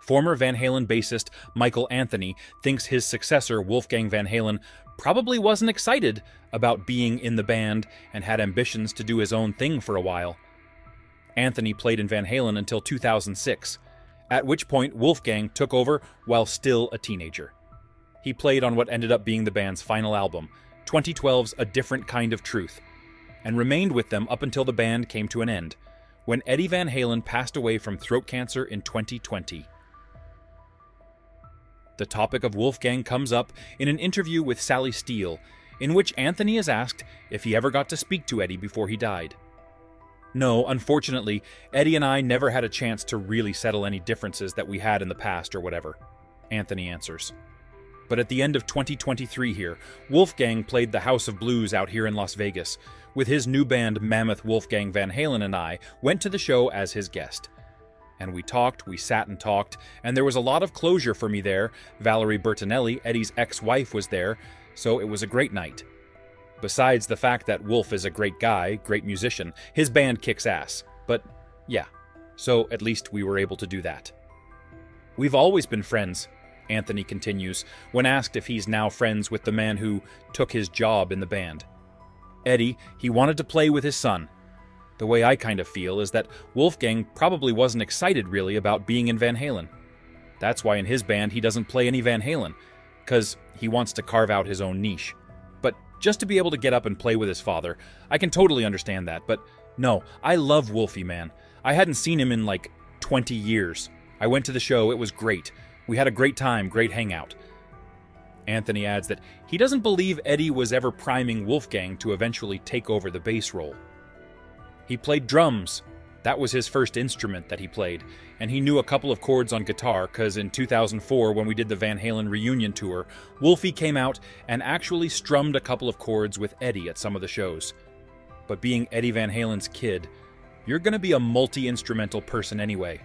Former Van Halen bassist Michael Anthony thinks his successor, Wolfgang Van Halen, probably wasn't excited about being in the band and had ambitions to do his own thing for a while. Anthony played in Van Halen until 2006, at which point Wolfgang took over while still a teenager. He played on what ended up being the band's final album, 2012's A Different Kind of Truth, and remained with them up until the band came to an end, when Eddie Van Halen passed away from throat cancer in 2020. The topic of Wolfgang comes up in an interview with Sally Steele, in which Anthony is asked if he ever got to speak to Eddie before he died. No, unfortunately, Eddie and I never had a chance to really settle any differences that we had in the past or whatever, Anthony answers. But at the end of 2023 here, Wolfgang played the House of Blues out here in Las Vegas, with his new band Mammoth. Wolfgang Van Halen and I went to the show as his guest. And we sat and talked, and there was a lot of closure for me there. Valerie Bertinelli, Eddie's ex-wife, was there, so it was a great night. Besides the fact that Wolf is a great guy, great musician, his band kicks ass. But yeah, so at least we were able to do that. We've always been friends, Anthony continues, when asked if he's now friends with the man who took his job in the band. Eddie, he wanted to play with his son. The way I kind of feel is that Wolfgang probably wasn't excited really about being in Van Halen. That's why in his band he doesn't play any Van Halen, because he wants to carve out his own niche. But just to be able to get up and play with his father, I can totally understand that, but no, I love Wolfie, man. I hadn't seen him in like 20 years. I went to the show, it was great. We had a great time, great hangout. Anthony adds that he doesn't believe Eddie was ever priming Wolfgang to eventually take over the bass role. He played drums. That was his first instrument that he played, and he knew a couple of chords on guitar because in 2004, when we did the Van Halen reunion tour, Wolfie came out and actually strummed a couple of chords with Eddie at some of the shows. But being Eddie Van Halen's kid, you're going to be a multi-instrumental person anyway.